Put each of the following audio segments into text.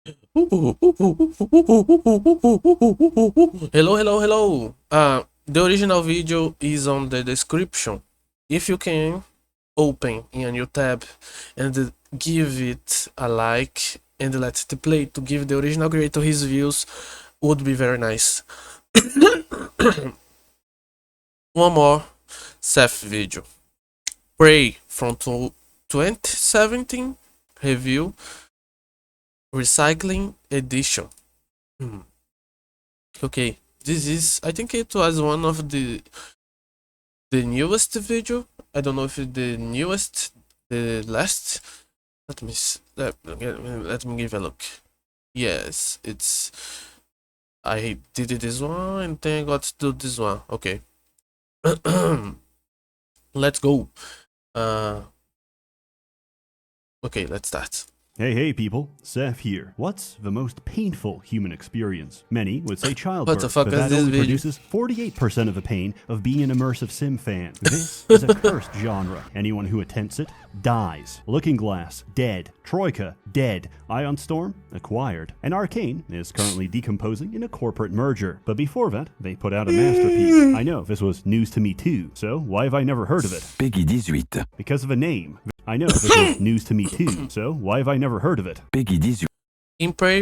Hello. The original video is on the description. If you can open in a new tab and give it a like and let it play to give the original creator his views, would be very nice. One more Seth video. Prey from 2017 review recycling edition. Okay, this is, I think it was one of the newest video. I don't know if it's the newest, the last. Let me give a look. Yes, it's, I did this one and then I got to do this one. Okay. Let's go. Okay, let's start. Hey people, Seth here. What's the most painful human experience? Many would say childbirth, What the fuck but is that this only video? produces 48% of the pain of being an immersive sim fan. This is a cursed genre. Anyone who attempts it dies. Looking Glass, dead. Troika, dead. Ion Storm, acquired. And Arcane is currently decomposing in a corporate merger. But before that, they put out a masterpiece. I know, this was news to me too, so why have I never heard of it? Peggy 18. Because of a name. I know, this was news to me too, so why have I never heard of it? Peggy 18. In Prey,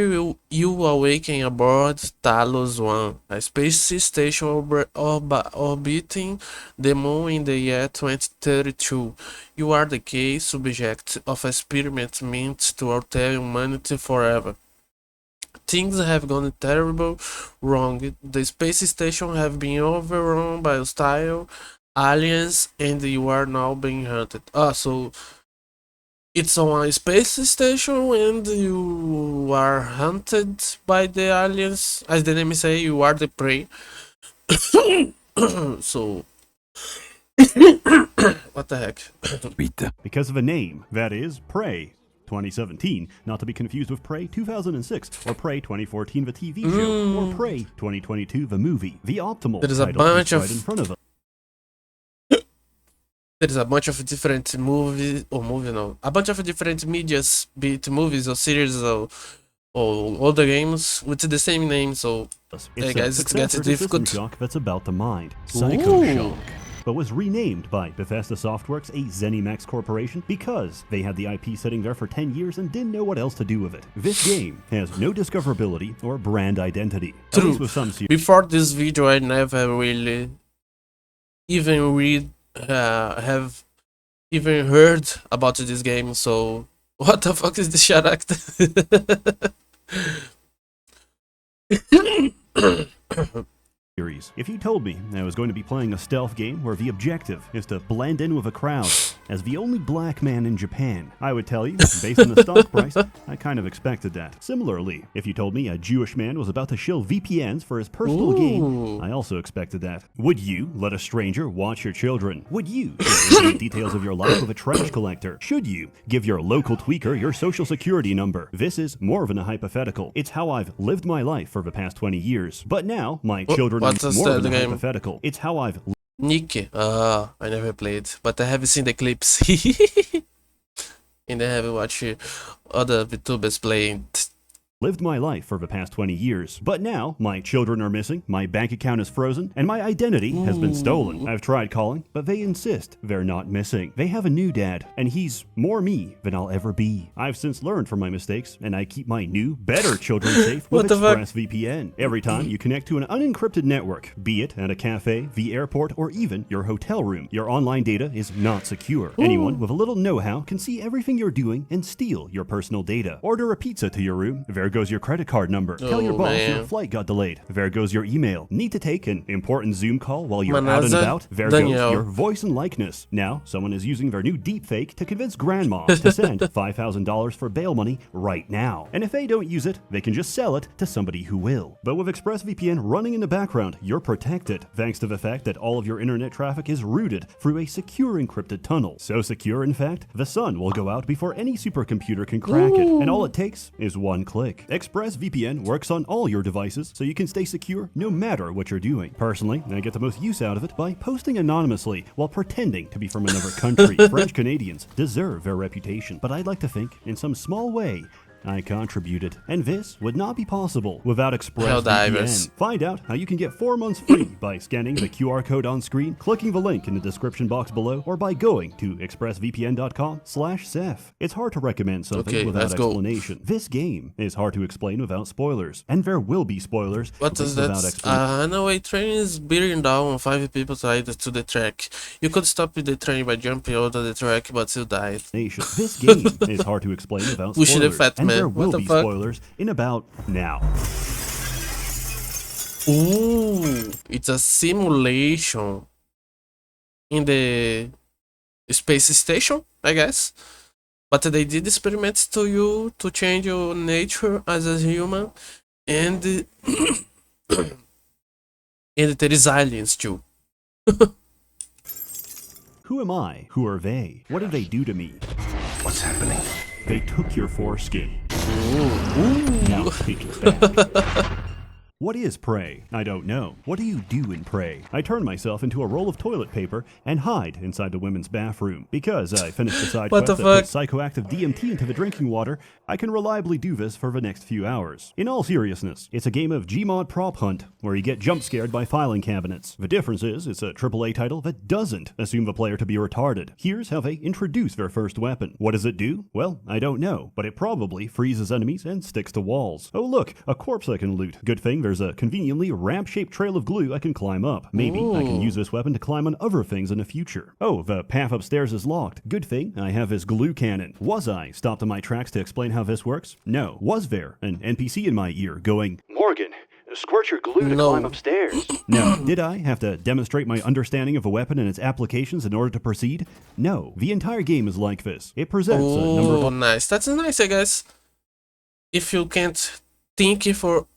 you awaken aboard Talos 1, a space station orbiting the moon in the year 2032. You are the key subject of an experiment meant to alter humanity forever. Things have gone terribly wrong. The space station have been overrun by hostile aliens and you are now being hunted. So it's on a space station and you are hunted by the aliens. As the name say, you are the prey. So what the heck? 8. Because of a name, that is Prey 2017, not to be confused with Prey 2006, or Prey 2014 the TV show, or Prey 2022 the movie. The optimal There is a title bunch is of right in front of us. There's a bunch of different a bunch of different medias, be it movies or series or other games with the same name. So It's hey a guys, it success gets versus system difficult. shock that's about the mind. Psycho Ooh. Shock. But was renamed by Bethesda Softworks, a ZeniMax corporation, because they had the IP sitting there for 10 years and didn't know what else to do with it. This game has no discoverability or brand identity. At True. least with some series. Before this video, I never really have even heard about this game. So what the fuck is this character? If you told me I was going to be playing a stealth game where the objective is to blend in with a crowd as the only black man in Japan, I would tell you, based on the stock price, I kind of expected that. Similarly, if you told me a Jewish man was about to shill VPNs for his personal game, I also expected that. Would you let a stranger watch your children? Would you share intimate details of your life with a trash collector? Should you give your local tweaker your social security number? This is more than a hypothetical. It's how I've lived my life for the past 20 years. But now, my children what's are the more than a game? hypothetical. It's how I've Nick. I never played, but I have seen the clips. And I have watched other VTubers playing. lived my life for the past 20 years. But now, my children are missing, my bank account is frozen, and my identity has been stolen. I've tried calling, but they insist they're not missing. They have a new dad, and he's more me than I'll ever be. I've since learned from my mistakes, and I keep my new, better children safe with ExpressVPN. Every time you connect to an unencrypted network, be it at a cafe, the airport, or even your hotel room, your online data is not secure. Anyone with a little know-how can see everything you're doing and steal your personal data. Order a pizza to your room, there goes your credit card number. Tell your boss your flight got delayed, there goes your email. Need to take an important Zoom call while you're out and about, there goes your voice and likeness. Now, someone is using their new deepfake to convince grandma to send $5,000 for bail money right now. And if they don't use it, they can just sell it to somebody who will. But with ExpressVPN running in the background, you're protected, thanks to the fact that all of your internet traffic is routed through a secure encrypted tunnel. So secure, in fact, the sun will go out before any supercomputer can crack it. And all it takes is one click. ExpressVPN works on all your devices, so you can stay secure no matter what you're doing. Personally, I get the most use out of it by posting anonymously while pretending to be from another country. French Canadians deserve their reputation, but I'd like to think, in some small way, I contributed. And this would not be possible without Helldivers. ExpressVPN. Find out how you can get 4 months free by scanning the QR code on screen, clicking the link in the description box below, or by going to expressvpn.com/Seth. It's hard to recommend something Okay, without let's go. explanation. This game is hard to explain without spoilers, and there will be spoilers What is that? without explanation. Runaway train is bearing down 5 people tied to the track. You could stop the train by jumping out of the track, but you died. This game is hard to explain without We should spoilers, have fat and man. there What will the be fuck? spoilers in about now. Ooh, it's a simulation in the space station, I guess. But they did experiments to you to change your nature as a human, and and there is aliens too. Who am I? Who are they? What did they do to me? What's happening? They took your foreskin. Ooh. Now take it back. What is Prey? I don't know. What do you do in Prey? I turn myself into a roll of toilet paper and hide inside the women's bathroom. Because I finished the side What quest the that puts fuck? psychoactive DMT into the drinking water, I can reliably do this for the next few hours. In all seriousness, it's a game of Gmod prop hunt, where you get jump scared by filing cabinets. The difference is, it's a AAA title that doesn't assume the player to be retarded. Here's how they introduce their first weapon. What does it do? Well, I don't know, but it probably freezes enemies and sticks to walls. Oh look, a corpse I can loot. Good thing there's a conveniently ramp-shaped trail of glue I can climb up. Maybe I can use this weapon to climb on other things in the future. Oh, the path upstairs is locked. Good thing I have this glue cannon. Was I stopped in my tracks to explain how this works? No. Was there an NPC in my ear going, "Morgan, squirt your glue to No. climb upstairs"? No. Did I have to demonstrate my understanding of a weapon and its applications in order to proceed? No. The entire game is like this. It presents a number Oh, of nice. That's nice, I guess. If you can't think for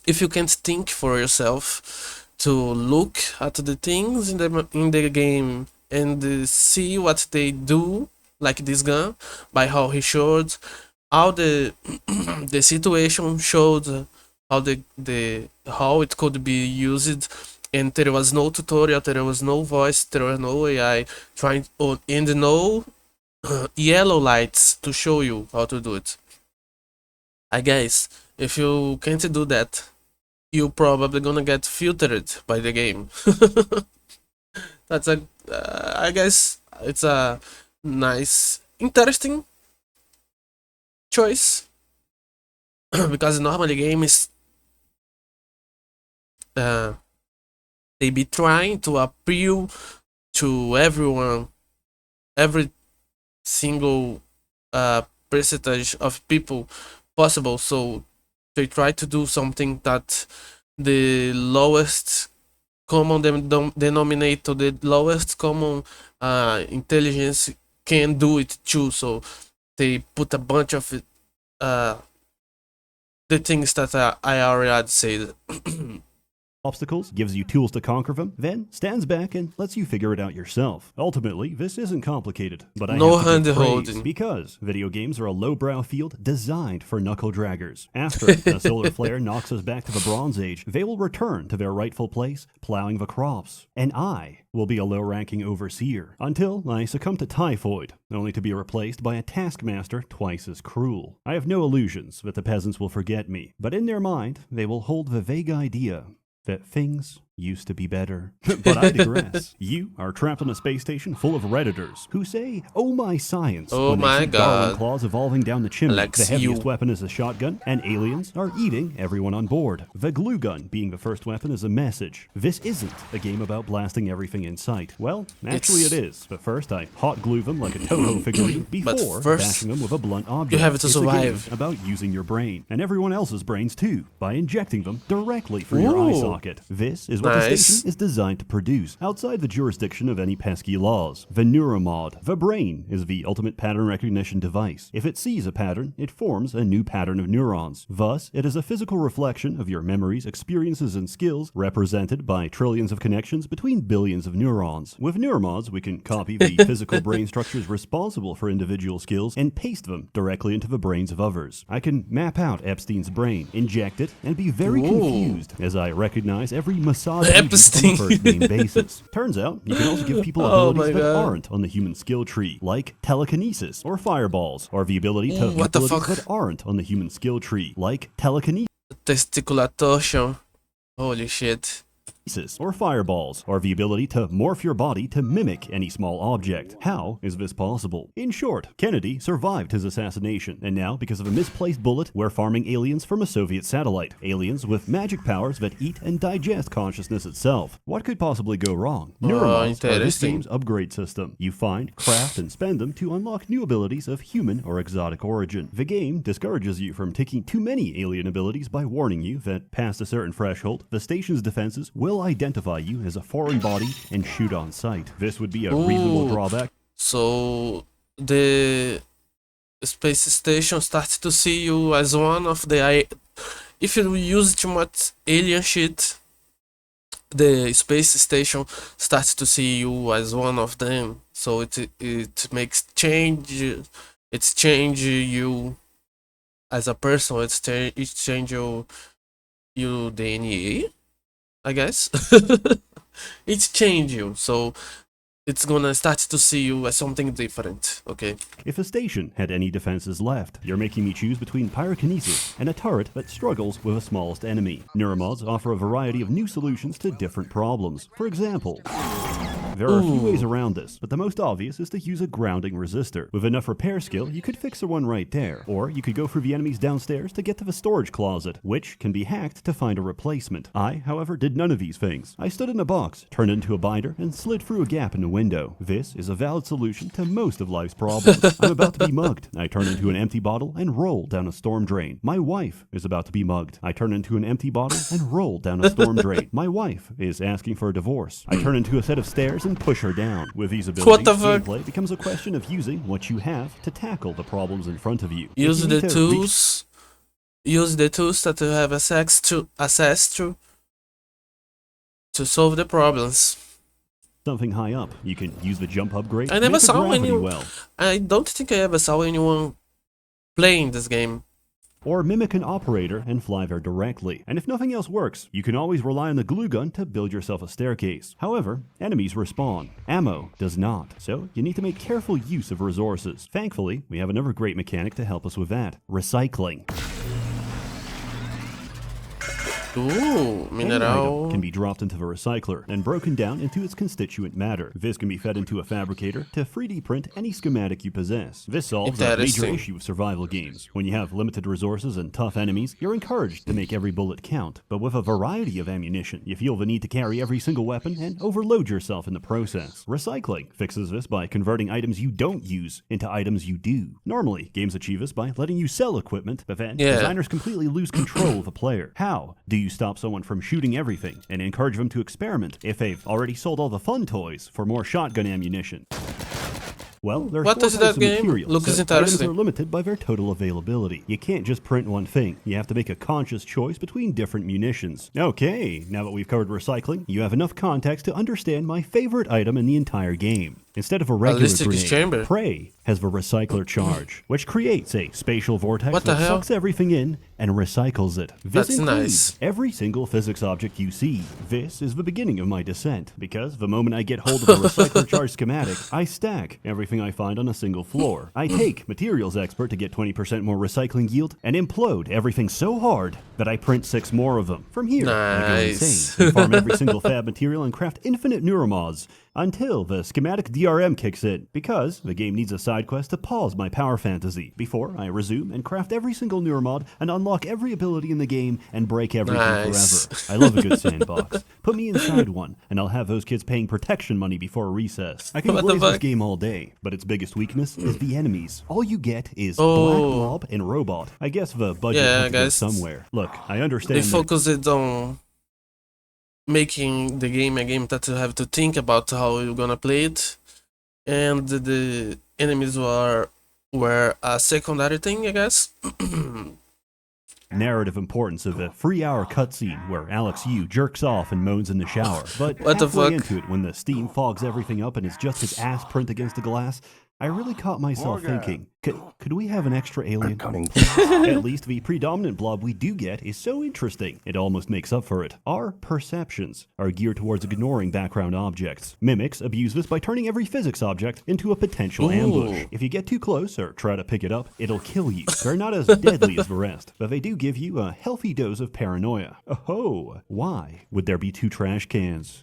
if you can't think for yourself to look at the things in the game and see what they do, like this gun, by how he showed, how the the situation showed, how how it could be used, and there was no tutorial, there was no voice, there was no AI trying, and no yellow lights to show you how to do it. I guess if you can't do that, you're probably gonna get filtered by the game. That's a, I guess it's a nice, interesting choice because normally games they be trying to appeal to everyone, every single percentage of people possible, so they try to do something that the lowest common denominator, the lowest common intelligence can do it too, so they put a bunch of the things that I already said. obstacles, gives you tools to conquer them, then stands back and lets you figure it out yourself. Ultimately, this isn't complicated, but I No have to give hand-holding. praise because video games are a lowbrow field designed for knuckle draggers. After the solar flare knocks us back to the Bronze Age, they will return to their rightful place, plowing the crops. And I will be a low-ranking overseer until I succumb to typhoid, only to be replaced by a taskmaster twice as cruel. I have no illusions that the peasants will forget me, but in their mind, they will hold the vague idea that things used to be better. But I digress. You are trapped on a space station full of Redditors who say, "Oh my science," Oh when they my see Darwin God. claws evolving down the chimney. Alex, The heaviest you- weapon is a shotgun, and aliens are eating everyone on board. The glue gun being the first weapon is a message. This isn't a game about blasting everything in sight. Well, actually it is. But first I hot glue them like a Toho figurine before first, bashing them with a blunt object. you have to It's a game survive. about using your brain, and everyone else's brains too, by injecting them directly through your eye Ooh. socket. This is what the Nice. station is designed to produce, outside the jurisdiction of any pesky laws. The neuromod. The brain is the ultimate pattern recognition device. If it sees a pattern, it forms a new pattern of neurons. Thus, it is a physical reflection of your memories, experiences, and skills, represented by trillions of connections between billions of neurons. With neuromods, we can copy the physical brain structures responsible for individual skills and paste them directly into the brains of others. I can map out Epstein's brain, inject it, and be very Ooh. confused as I recognize every massage odd agents on a Epstein. first-name basis. Turns out, you can also give people Oh abilities my that god. aren't on the human skill tree, like telekinesis or fireballs, or the ability to Ooh, what the abilities fuck? that aren't on the human skill tree, like telekinesis. Testicular torsion. Holy shit. Or fireballs, or the ability to morph your body to mimic any small object. How is this possible? In short, Kennedy survived his assassination, and now, because of a misplaced bullet, we're farming aliens from a Soviet satellite. Aliens with magic powers that eat and digest consciousness itself. What could possibly go wrong? Neuromods are this Interesting. game's upgrade system. You find, craft, and spend them to unlock new abilities of human or exotic origin. The game discourages you from taking too many alien abilities by warning you that, past a certain threshold, the station's defenses will identify you as a foreign body and shoot on sight. This would be a reasonable Ooh. drawback. So the space station starts to see you as one of the. If you use too much alien shit, the space station starts to see you as one of them. So it makes change. It's change you as a person. It's change you DNA, I guess. It's change you. So it's gonna start to see you as something different, okay? If a station had any defenses left, you're making me choose between pyrokinesis and a turret that struggles with the smallest enemy. Neuromods offer a variety of new solutions to different problems. For example, there are a few ways around this, but the most obvious is to use a grounding resistor. With enough repair skill, you could fix the one right there. Or you could go through the enemies downstairs to get to the storage closet, which can be hacked to find a replacement. I, however, did none of these things. I stood in a box, turned into a binder, and slid through a gap in the window. This is a valid solution to most of life's problems. I'm about to be mugged. I turn into an empty bottle and roll down a storm drain. My wife is about to be mugged. I turn into an empty bottle and roll down a storm drain. My wife is asking for a divorce. I turn into a set of stairs and push her down. With these abilities, What the fuck? gameplay becomes a question of using what you have to tackle the problems in front of you. If Use you the need to tools. Use the tools that you have access to solve the problems. something high up, you can use the jump upgrade. I never make the saw gravity anyone. well. I don't think I ever saw anyone playing this game. Or mimic an operator and fly there directly. And if nothing else works, you can always rely on the glue gun to build yourself a staircase. However, enemies respawn. Ammo does not. So you need to make careful use of resources. Thankfully, we have another great mechanic to help us with that. Recycling. Ooh, Any mineral. item can be dropped into the recycler and broken down into its constituent matter. This can be fed into a fabricator to 3D print any schematic you possess. This solves a major Interesting. issue with survival games. When you have limited resources and tough enemies, you're encouraged to make every bullet count. But with a variety of ammunition, you feel the need to carry every single weapon and overload yourself in the process. Recycling fixes this by converting items you don't use into items you do. Normally, games achieve this by letting you sell equipment, but then designers completely lose control of the player. How do you stop someone from shooting everything and encourage them to experiment if they've already sold all the fun toys for more shotgun ammunition? Well, there's What four is types that of game? materials, Looks so items interesting. are limited by their total availability. You can't just print one thing. You have to make a conscious choice between different munitions. Okay, now that we've covered recycling, you have enough context to understand my favorite item in the entire game. Instead of a regular Ballistic grenade, chamber. Prey has the recycler charge, which creates a spatial vortex What the that hell? sucks everything in and recycles it. This That's includes nice. every single physics object you see. This is the beginning of my descent, because the moment I get hold of a recycler charge schematic, I stack everything I find on a single floor. I take Materials Expert to get 20% more recycling yield, and implode everything so hard that I print 6 more of them. From here, I go Nice. insane and farm every single fab material and craft infinite neuromods until the schematic DRM kicks in, because the game needs a side quest to pause my power fantasy before I resume and craft every single neuromod and unlock every ability in the game and break everything Nice. forever. I love a good sandbox. Put me inside one, and I'll have those kids paying protection money before recess. I can What the blaze this fuck? game all day, but its biggest weakness is the enemies. All you get is Black Oh. Blob and Robot. I guess the budget Yeah, had to go guys. somewhere. Look, I They understand that focused on making the game a game that you have to think about how you're gonna play it, and the enemies were a secondary thing, I guess. narrative importance of a 3-hour cutscene where Alex Yu jerks off and moans in the shower. But What the halfway fuck? into it, when the steam fogs everything up and it's just his ass print against the glass, I really caught myself thinking, could we have an extra alien? Cunning. At least the predominant blob we do get is so interesting, it almost makes up for it. Our perceptions are geared towards ignoring background objects. Mimics abuse this by turning every physics object into a potential ambush. If you get too close or try to pick it up, it'll kill you. They're not as deadly as the rest, but they do give you a healthy dose of paranoia. Oh, why would there be 2 trash cans?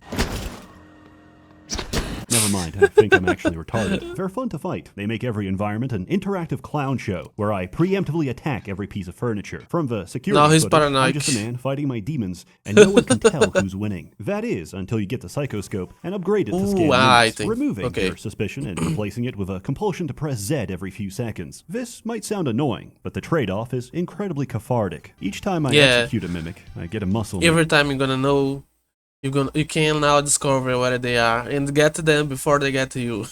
Never mind, I think I'm actually retarded. They're fun to fight. They make every environment an interactive clown show, where I preemptively attack every piece of furniture. From the security No, he's footage, I'm paranoid. just a man fighting my demons, and no one can tell who's winning. That is, until you get the psychoscope and upgrade it to scan mimics, removing your suspicion and replacing it with a compulsion to press Z every few seconds. This might sound annoying, but the trade-off is incredibly cathartic. Each time I execute a mimic, I get a muscle. Every time you're gonna know. You can now discover where they are and get to them before they get to you.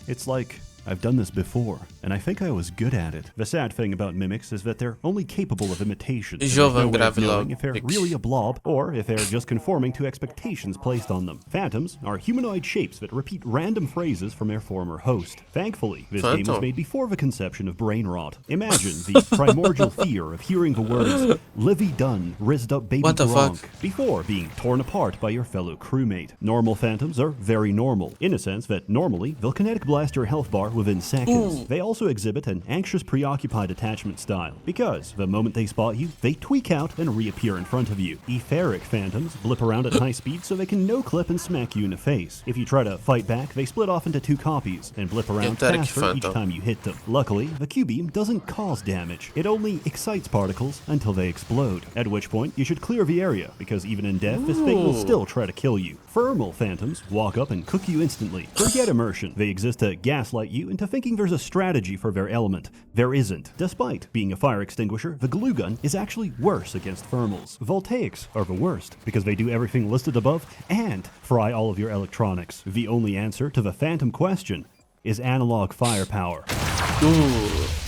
It's like I've done this before, and I think I was good at it. The sad thing about mimics is that they're only capable of imitation. There's no way of knowing if they're really a blob, or if they're just conforming to expectations placed on them. Phantoms are humanoid shapes that repeat random phrases from their former host. Thankfully, this game was made before the conception of brain rot. Imagine the primordial fear of hearing the words, "Livy done, rizzed up baby Gronk," before being torn apart by your fellow crewmate. Normal phantoms are very normal, in a sense that normally they'll kinetic blast your health bar within seconds. They also exhibit an anxious, preoccupied attachment style, because the moment they spot you, they tweak out and reappear in front of you. Etheric phantoms blip around at high speed so they can no-clip and smack you in the face. If you try to fight back, they split off into 2 copies and blip around faster each time you hit them. Luckily, the Q-beam doesn't cause damage. It only excites particles until they explode, at which point you should clear the area, because even in death, this thing will still try to kill you. Thermal phantoms walk up and cook you instantly. Forget immersion. They exist to gaslight you into thinking there's a strategy for their element. There isn't. Despite being a fire extinguisher, the glue gun is actually worse against thermals. Voltaics are the worst, because they do everything listed above and fry all of your electronics. The only answer to the phantom question is analog firepower.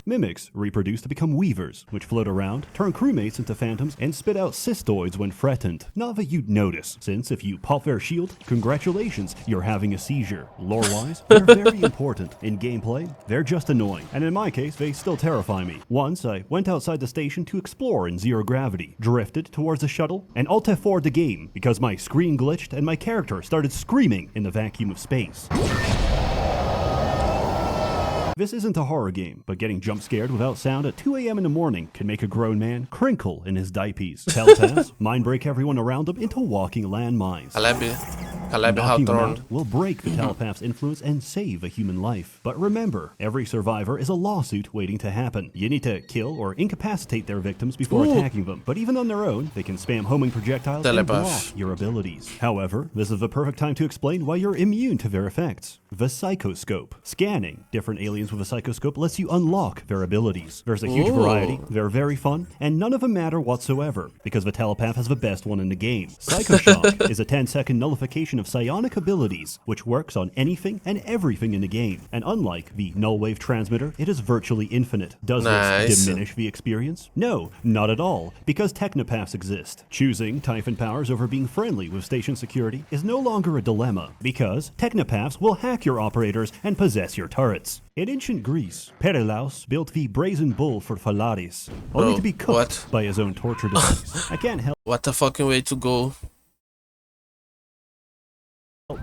Mimics reproduce to become weavers, which float around, turn crewmates into phantoms, and spit out cystoids when threatened. Not that you'd notice, since if you pop their shield, congratulations, you're having a seizure. Lore-wise, they're very important. In gameplay, they're just annoying, and in my case, they still terrify me. Once, I went outside the station to explore in zero gravity, drifted towards the shuttle, and alt F4'd the game, because my screen glitched and my character started screaming in the vacuum of space. This isn't a horror game, but getting jump scared without sound at 2 a.m. in the morning can make a grown man crinkle in his diapers. Telepaths mind break everyone around them into walking landmines. Knocking them out will break the telepath's influence and save a human life. But remember, every survivor is a lawsuit waiting to happen. You need to kill or incapacitate their victims before attacking them. But even on their own, they can spam homing projectiles and block your abilities. However, this is the perfect time to explain why you're immune to their effects. The psychoscope. Scanning different aliens with a psychoscope lets you unlock their abilities. There's a huge variety, they're very fun, and none of them matter whatsoever, because the telepath has the best one in the game. Psychoshock is a 10-second nullification of psionic abilities, which works on anything and everything in the game. And unlike the null wave transmitter, it is virtually infinite. Does this diminish the experience? No, not at all, because technopaths exist. Choosing Typhon powers over being friendly with station security is no longer a dilemma, because technopaths will hack your operators and possess your turrets. In ancient Greece, Perilaus built the brazen bull for Phalaris, only to be cooked by his own torture device. I can't help what a fucking way to go.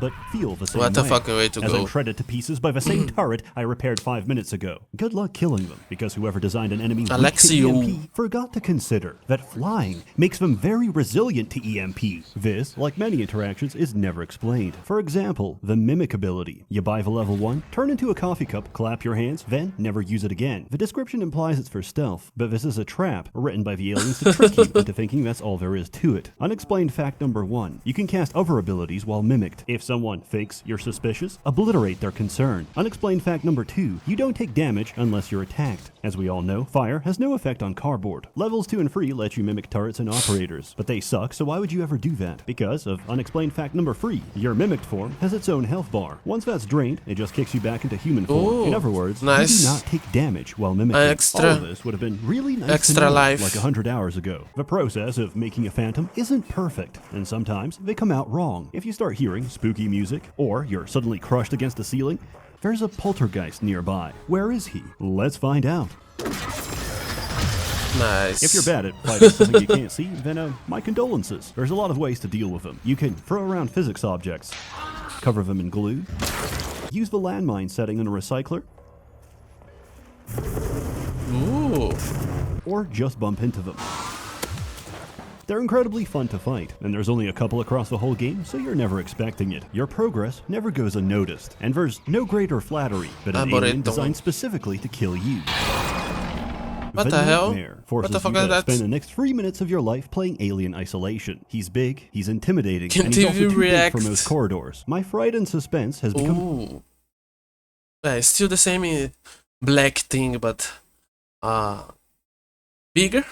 But feel the same what a fucking way to as go. I'm shredded to pieces by the same turret I repaired 5 minutes ago. Good luck killing them, because whoever designed an enemy weak to EMP forgot to consider that flying makes them very resilient to EMP. This, like many interactions, is never explained. For example, the mimic ability. You buy the level 1, turn into a coffee cup, clap your hands, then never use it again. The description implies it's for stealth, but this is a trap written by the aliens to trick you into thinking that's all there is to it. Unexplained fact number 1. You can cast other abilities while mimicked. If someone thinks you're suspicious, obliterate their concern. Unexplained fact number 2, you don't take damage unless you're attacked. As we all know, fire has no effect on cardboard. Levels 2 and 3 let you mimic turrets and operators, but they suck, so why would you ever do that? Because of unexplained fact number 3, your mimicked form has its own health bar. Once that's drained, it just kicks you back into human form. In other words, you do not take damage while mimicking. All of this would have been really nice to know, like 100 hours ago. The process of making a phantom isn't perfect, and sometimes they come out wrong. If you start hearing spooky music, or you're suddenly crushed against the ceiling, There's a poltergeist nearby. Where is he? Let's find out. Nice. If you're bad at fighting something you can't see, then my condolences. There's a lot of ways to deal with them. You can throw around physics objects, cover them in glue, use the landmine setting on a recycler, Ooh. or just bump into them. They're incredibly fun to fight, and there's only a couple across the whole game, so you're never expecting it. Your progress never goes unnoticed, and there's no greater flattery than an alien designed specifically to kill you. What the hell? Forces What the fuck you is to that? spend the next 3 minutes of your life playing Alien Isolation. He's big, he's intimidating, Can't and he's also even too big react. for most corridors. My fright and suspense has become... Ooh. It's still the same black thing, but bigger.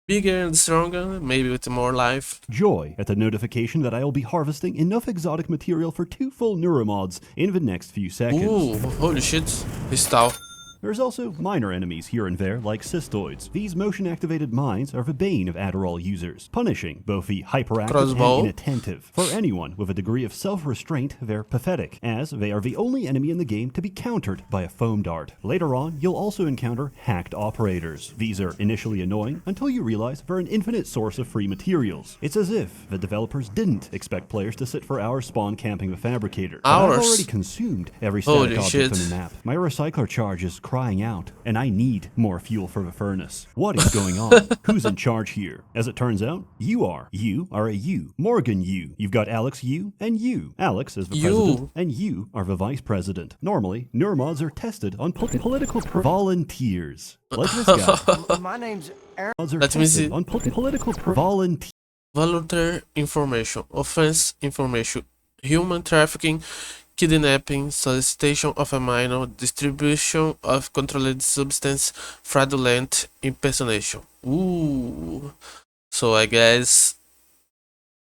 Bigger and stronger, maybe with more life. joy at the notification that I will be harvesting enough exotic material for 2 full neuromods in the next few seconds. Ooh, holy shit. This tall. There's also minor enemies here and there, like cystoids. These motion-activated mines are the bane of Adderall users, punishing both the hyperactive Crossbow. and inattentive. For anyone with a degree of self-restraint, they're pathetic, as they are the only enemy in the game to be countered by a foam dart. Later on, you'll also encounter hacked operators. These are initially annoying until you realize they're an infinite source of free materials. It's as if the developers didn't expect players to sit for hours spawn camping the fabricator. But I've Hours? already consumed every Holy static object shit. on the map. My recycler charge is crying out, and I need more fuel for the furnace. What is going on? Who's in charge here? As it turns out, you are. You are a you. Morgan you. You've got Alex you and you. Alex is the president, and you are the vice president. Normally, neuromods are tested on political volunteers. Like this guy. My name's Aaron. Mods are Let me tested see. on political volunteers. Volunteer information, offense information, human trafficking, kidnapping, solicitation of a minor, distribution of controlled substance, fraudulent impersonation. Ooh. So I guess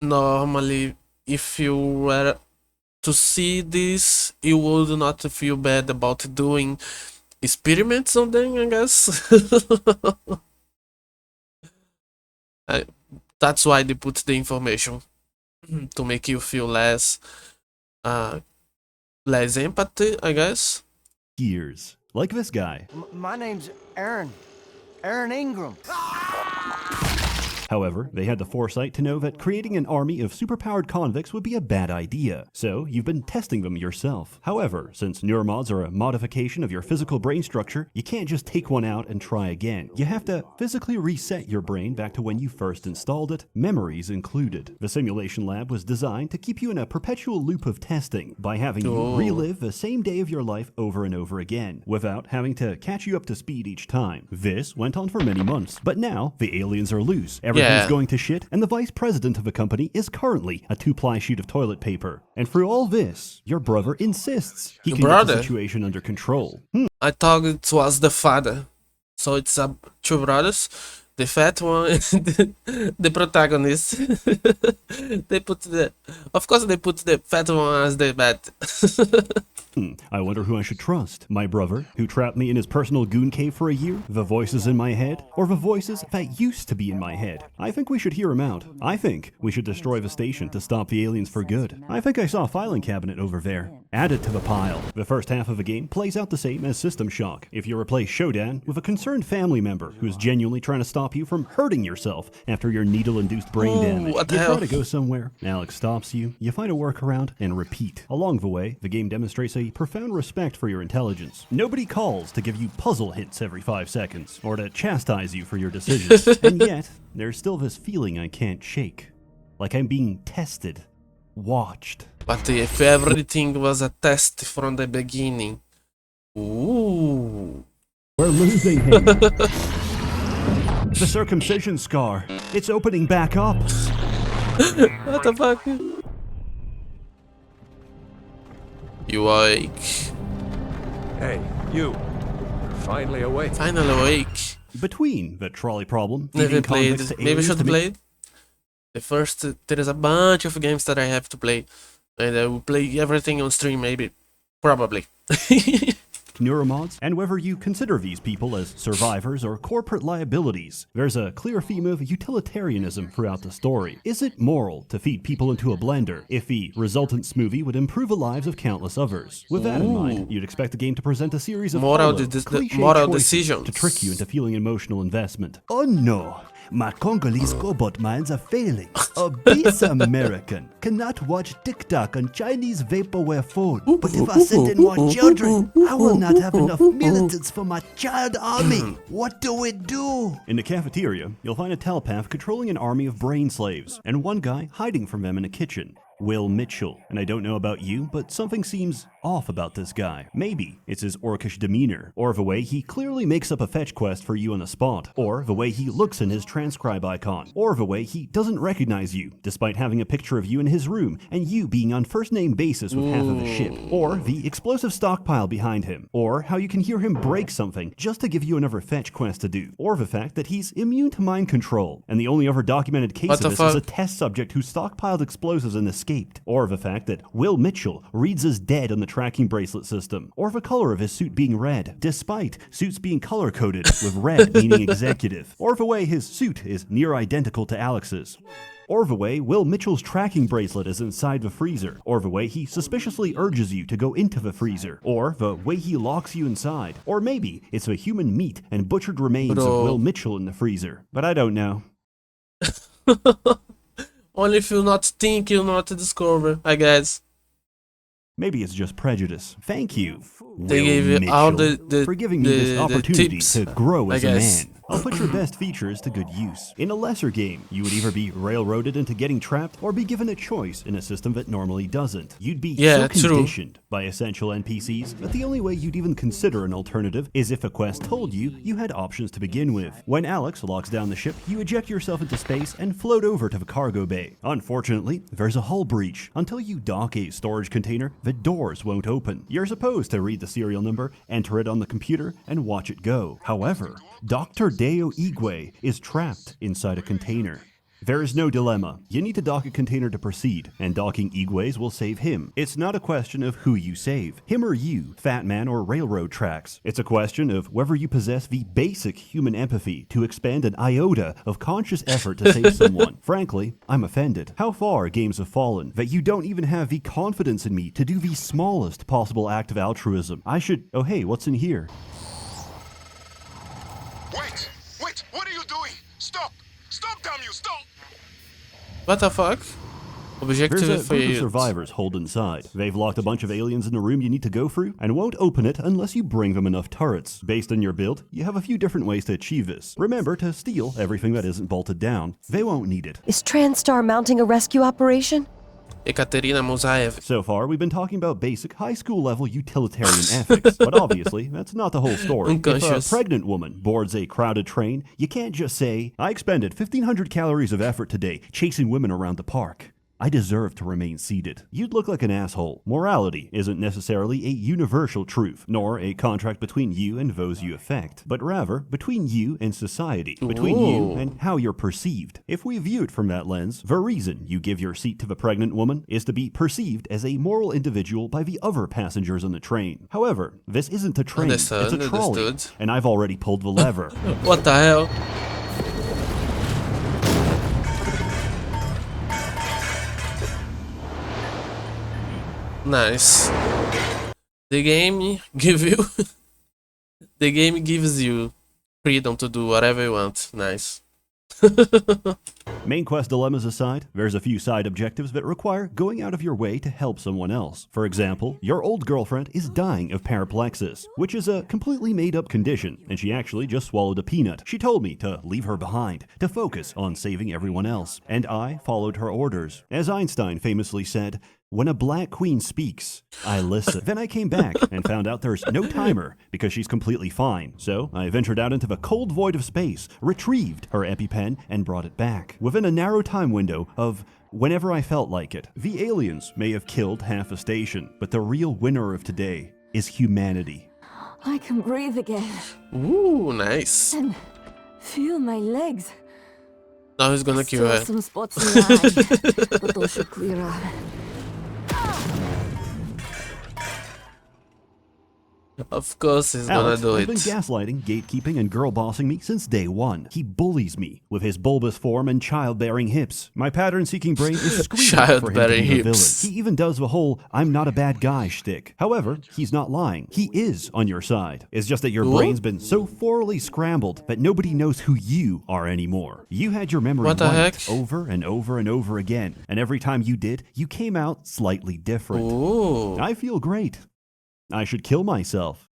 normally if you were to see this, you would not feel bad about doing experiments on them, I guess. That's why they put the information to make you feel less empathy, I guess. Years. Like this guy. My name's Aaron. Aaron Ingram. However, they had the foresight to know that creating an army of superpowered convicts would be a bad idea, so you've been testing them yourself. However, since neuromods are a modification of your physical brain structure, you can't just take one out and try again. You have to physically reset your brain back to when you first installed it, memories included. The simulation lab was designed to keep you in a perpetual loop of testing by having you relive the same day of your life over and over again, without having to catch you up to speed each time. This went on for many months, but now the aliens are loose. Everything's going to shit, and the vice president of the company is currently a 2-ply sheet of toilet paper. And through all this, your brother insists he can get the situation under control. I thought it was the father. So it's two brothers. The fat one and the protagonist. Of course they put the fat one as the bad. I wonder who I should trust. My brother, who trapped me in his personal goon cave for a year? The voices in my head? Or the voices that used to be in my head? I think we should hear him out. I think we should destroy the station to stop the aliens for good. I think I saw a filing cabinet over there. Add it to the pile. The first half of the game plays out the same as System Shock. If you replace Showdown with a concerned family member who's genuinely trying to stop you from hurting yourself after your needle-induced brain damage. What the You hell? try to go somewhere, Alex stops you, you find a workaround, and repeat. Along the way, the game demonstrates a profound respect for your intelligence. Nobody calls to give you puzzle hints every 5 seconds, or to chastise you for your decisions. And yet, there's still this feeling I can't shake. Like I'm being tested. Watched. But if everything was a test from the beginning. Ooh. We're losing him. The circumcision scar. It's opening back up. What the fuck? You awake. Hey, you. You're finally awake. Finally awake. Between the trolley problem, Never feeding played. convicts to Maybe I aliens should to play. The first, there is a bunch of games that I have to play, and I will play everything on stream. Maybe, probably. masked neuromods, and whether you consider these people as survivors or corporate liabilities, there's a clear theme of utilitarianism throughout the story. Is it moral to feed people into a blender if the resultant smoothie would improve the lives of countless others? With that in mind, you'd expect the game to present a series of Moral hollow, cliché moral choices decisions to trick you into feeling emotional investment. Oh no! My Congolese cobalt minds are failing. Obese American cannot watch TikTok on Chinese vaporware phone. But if I send in more children, I will not have enough militants for my child army. What do we do? In the cafeteria, you'll find a telepath controlling an army of brain slaves, and one guy hiding from them in a kitchen. Will Mitchell. And I don't know about you, but something seems off about this guy. Maybe it's his orcish demeanor, or the way he clearly makes up a fetch quest for you on the spot, or the way he looks in his transcribe icon, or the way he doesn't recognize you, despite having a picture of you in his room, and you being on first-name basis with half of the ship, or the explosive stockpile behind him, or how you can hear him break something just to give you another fetch quest to do, or the fact that he's immune to mind control, and the only other documented case What of the this fuck? is a test subject who stockpiled explosives and escaped, or the fact that Will Mitchell reads as dead on the tracking bracelet system, or the color of his suit being red, despite suits being color-coded with red meaning executive, or the way his suit is near identical to Alex's. Or the way Will Mitchell's tracking bracelet is inside the freezer, or the way he suspiciously urges you to go into the freezer, or the way he locks you inside, or maybe it's the human meat and butchered remains Bro. of Will Mitchell in the freezer. But I don't know. Only if you not think, you not discover, I guess. Maybe it's just prejudice. Thank you, They Will gave you Mitchell, all the for giving me this the opportunity tips, to grow I as a guess. man. I'll put your best features to good use. In a lesser game, you would either be railroaded into getting trapped or be given a choice in a system that normally doesn't. You'd be Yeah, so true. conditioned by essential NPCs that the only way you'd even consider an alternative is if a quest told you you had options to begin with. When Alex locks down the ship, you eject yourself into space and float over to the cargo bay. Unfortunately, there's a hull breach. Until you dock a storage container, the doors won't open. You're supposed to read the serial number, enter it on the computer, and watch it go. However, Dr. Deo Igwe is trapped inside a container. There is no dilemma. You need to dock a container to proceed, and docking Igwe's will save him. It's not a question of who you save, him or you, Fat Man or railroad tracks. It's a question of whether you possess the basic human empathy to expand an iota of conscious effort to save someone. Frankly, I'm offended. How far games have fallen that you don't even have the confidence in me to do the smallest possible act of altruism. I should... Oh hey, what's in here? Wait! Wait! What are you doing? Stop! Stop, damn you! Stop! What the fuck? There's a Objective group of failed. survivors holed inside. They've locked a bunch of aliens in a room you need to go through, and won't open it unless you bring them enough turrets. Based on your build, you have a few different ways to achieve this. Remember to steal everything that isn't bolted down. They won't need it. Is TranStar mounting a rescue operation? Ekaterina Mozaev. So far, we've been talking about basic high school level utilitarian ethics, but obviously, that's not the whole story. If a Unconscious. pregnant woman boards a crowded train, you can't just say, I expended 1,500 calories of effort today chasing women around the park. I deserve to remain seated. You'd look like an asshole. Morality isn't necessarily a universal truth, nor a contract between you and those you affect, but rather between you and society, between you Ooh. and how you're perceived. If we view it from that lens, the reason you give your seat to the pregnant woman is to be perceived as a moral individual by the other passengers on the train. However, this isn't a train, Understood, it's a trolley, understood. and I've already pulled the lever. What the hell? Nice. The game give you the game gives you freedom to do whatever you want. Nice. Main quest dilemmas aside, there's a few side objectives that require going out of your way to help someone else. For example, your old girlfriend is dying of paraplexis, which is a completely made-up condition, and she actually just swallowed a peanut. She told me to leave her behind, to focus on saving everyone else, and I followed her orders. As Einstein famously said, when a black queen speaks, I listen. Then I came back and found out there's no timer because she's completely fine. So I ventured out into the cold void of space, retrieved her EpiPen, and brought it back. Within a narrow time window of whenever I felt like it. The aliens may have killed half a station, but the real winner of today is humanity. I can breathe again Ooh, nice. and feel my legs. Now he's gonna kill Still her. some spots in the eye, but those should clear up. Of course he's Alex gonna do has been it. gaslighting, gatekeeping, and girl bossing me since day one. He bullies me with his bulbous form and childbearing hips. My pattern-seeking brain is screaming for him to Childbearing be the villain. hips. He even does the whole "I'm not a bad guy" shtick. However, he's not lying. He is on your side. It's just that your Ooh. brain's been so thoroughly scrambled that nobody knows who you are anymore. You had your memory What the wiped heck? over and over and over again, and every time you did, you came out slightly different. Ooh. I feel great. I should kill myself.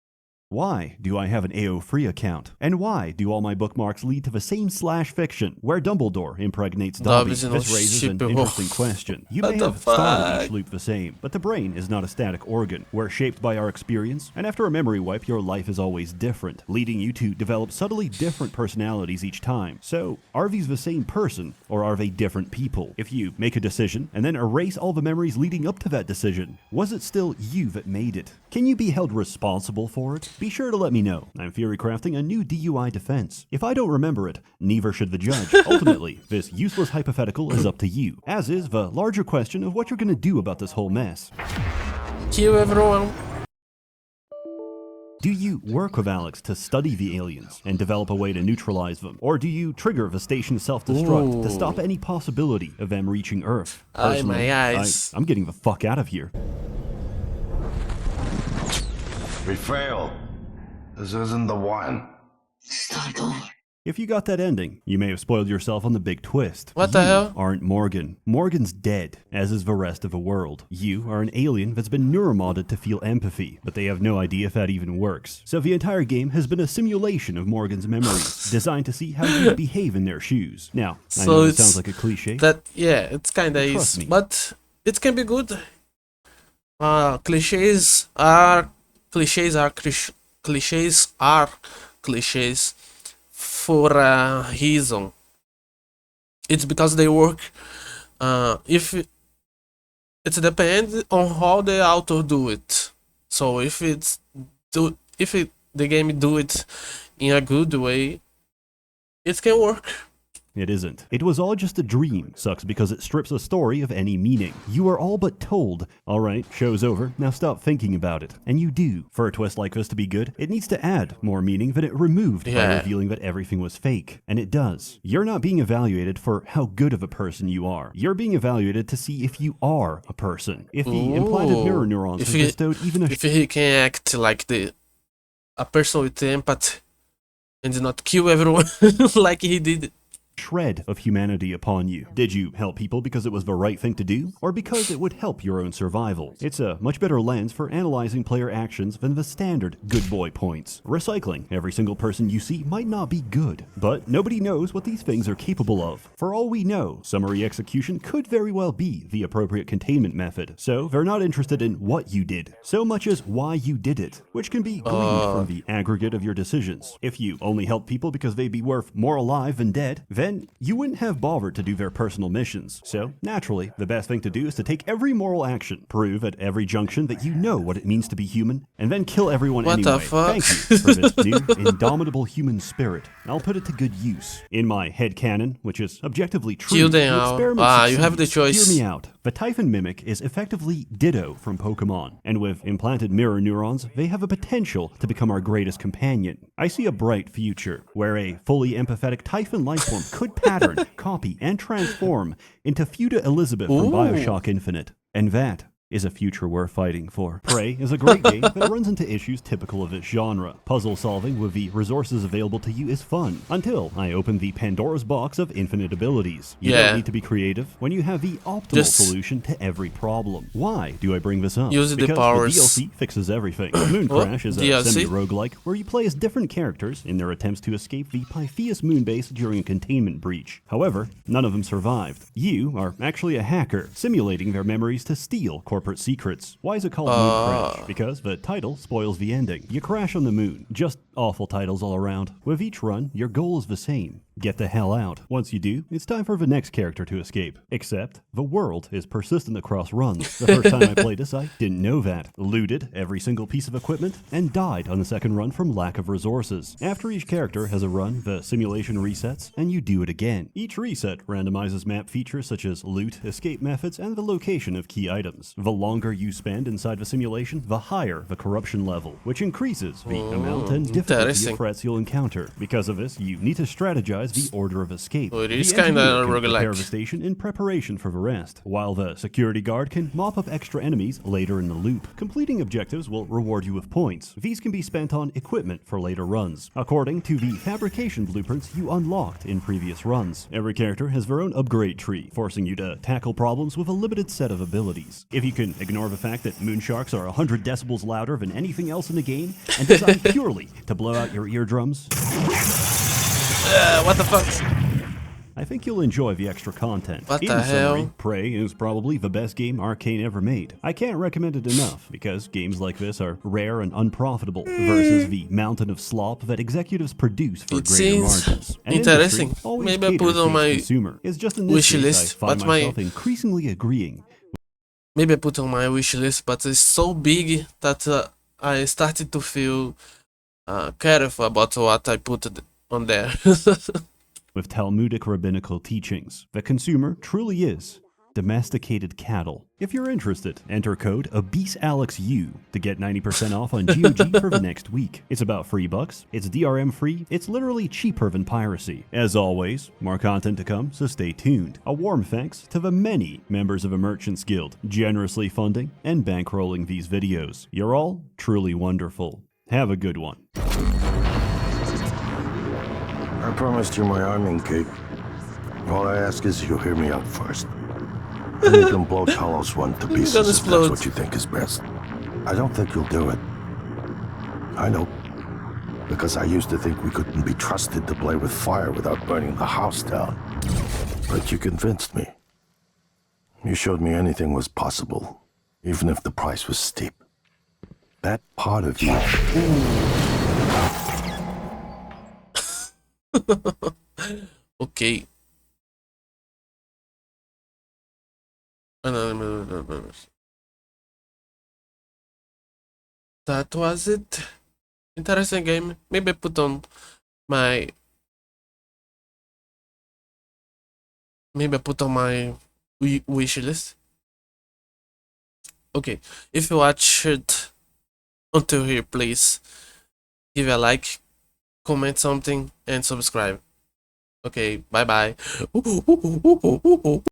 Why do I have an AO free account? And why do all my bookmarks lead to the same /fiction where Dumbledore impregnates Dobby? Dobby's This no raises an ship- interesting question. You What may the have thought of fuck? each loop the same, but the brain is not a static organ. We're shaped by our experience, and after a memory wipe, your life is always different, leading you to develop subtly different personalities each time. So, are these the same person, or are they different people? If you make a decision and then erase all the memories leading up to that decision, was it still you that made it? Can you be held responsible for it? Be sure to let me know. I'm theory crafting a new DUI defense. If I don't remember it, neither should the judge. Ultimately, this useless hypothetical is up to you, as is the larger question of what you're gonna do about this whole mess. Kill everyone. Do you work with Alex to study the aliens and develop a way to neutralize them? Or do you trigger the station's self-destruct to stop any possibility of them reaching Earth? Ay, Personally, my eyes. I'm getting the fuck out of here. We fail. This isn't the one. Start over. If you got that ending, you may have spoiled yourself on the big twist. What the You hell? aren't Morgan. Morgan's dead, as is the rest of the world. You are an alien that's been neuromodded to feel empathy, but they have no idea if that even works. So the entire game has been a simulation of Morgan's memories, designed to see how you behave in their shoes. Now, I So know it it's sounds like a cliche. It's kinda Trust is, me. but it can be good. Cliches are cliches for a reason. It's because they work. If it depends on how the author do it. So if the game do it in a good way, it can work. It isn't. It was all just a dream. Sucks because it strips a story of any meaning. You are all but told, alright, show's over, now stop thinking about it. And you do. For a twist like this to be good, it needs to add more meaning than it removed by Yeah. revealing that everything was fake. And it does. You're not being evaluated for how good of a person you are. You're being evaluated to see if you are a person. If the implanted mirror neurons If have he- bestowed even a If he can act like a person with empathy and not kill everyone like he did. shred of humanity upon you. Did you help people because it was the right thing to do, or because it would help your own survival? It's a much better lens for analyzing player actions than the standard good boy points. Recycling. Every single person you see might not be good, but nobody knows what these things are capable of. For all we know, summary execution could very well be the appropriate containment method, so they're not interested in what you did, so much as why you did it, which can be gleaned from the aggregate of your decisions. If you only help people because they'd be worth more alive than dead, then you wouldn't have bothered to do their personal missions. So, naturally, the best thing to do is to take every moral action, prove at every junction that you know what it means to be human, and then kill everyone What the anyway. fuck? Thank you for this new, indomitable human spirit. I'll put it to good use. In my headcanon, which is objectively true, Kill them the all. experiment You have the succeeds. choice. Hear me out. The Typhon Mimic is effectively Ditto from Pokemon, and with implanted mirror neurons, they have a potential to become our greatest companion. I see a bright future, where a fully empathetic Typhon lifeform could pattern, copy, and transform into Fuda Elizabeth from Ooh. Bioshock Infinite. And that is a future worth fighting for. Prey is a great game that runs into issues typical of its genre. Puzzle solving with the resources available to you is fun, until I open the Pandora's box of infinite abilities. You Yeah. don't need to be creative when you have the optimal Just solution to every problem. Why do I bring this up? Use the because powers. the DLC fixes everything. Moon Oh, Crash is a DLC? semi-roguelike where you play as different characters in their attempts to escape the Pythias moon base during a containment breach. However, none of them survived. You are actually a hacker, simulating their memories to steal corporate secrets. Why is it called Moon Crash? Because the title spoils the ending. You crash on the moon. Just Awful titles all around. With each run, your goal is the same. Get the hell out. Once you do, it's time for the next character to escape. Except, the world is persistent across runs. The first time I played this, I didn't know that. Looted every single piece of equipment, and died on the second run from lack of resources. After each character has a run, the simulation resets, and you do it again. Each reset randomizes map features such as loot, escape methods, and the location of key items. The longer you spend inside the simulation, the higher the corruption level, which increases the amount and difficulty of threats you'll encounter. Because of this, you need to strategize the order of escape. So it The is kinda engineer can roguelike. prepare the station in preparation for the rest, while the security guard can mop up extra enemies later in the loop. Completing objectives will reward you with points. These can be spent on equipment for later runs, according to the fabrication blueprints you unlocked in previous runs. Every character has their own upgrade tree, forcing you to tackle problems with a limited set of abilities. If you can ignore the fact that moonsharks are 100 decibels louder than anything else in the game, and designed purely to blow out your eardrums, What the fuck? I think you'll enjoy the extra content. What In the summary, hell? Prey is probably the best game Arcane ever made. I can't recommend it enough, because games like this are rare and unprofitable, versus the mountain of slop that executives produce for It greater seems margins. An interesting. industry always Maybe I put caters on to its my consumer. It's just in this wish case list, I find but my- myself increasingly agreeing. Maybe I put on my wish list, but it's so big that I started to feel careful about what I put on there. With Talmudic rabbinical teachings, the consumer truly is domesticated cattle. If you're interested, enter code ABYSSALEXU to get 90% off on GOG for the next week. It's about $3, it's DRM free, it's literally cheaper than piracy. As always, more content to come, so stay tuned. A warm thanks to the many members of a Merchants Guild generously funding and bankrolling these videos. You're all truly wonderful. Have a good one. I promised you my arming cape. All I ask is you hear me out first. And you can blow Talos one to pieces if explode. that's what you think is best. I don't think you'll do it. I know. Because I used to think we couldn't be trusted to play with fire without burning the house down. But you convinced me. You showed me anything was possible, even if the price was steep. That part of you. Okay. That was it. Interesting game. Maybe I put on my. Maybe I put on my wish list. Okay. If you watched it until here, please give a like, comment something, and subscribe. Okay. Bye bye.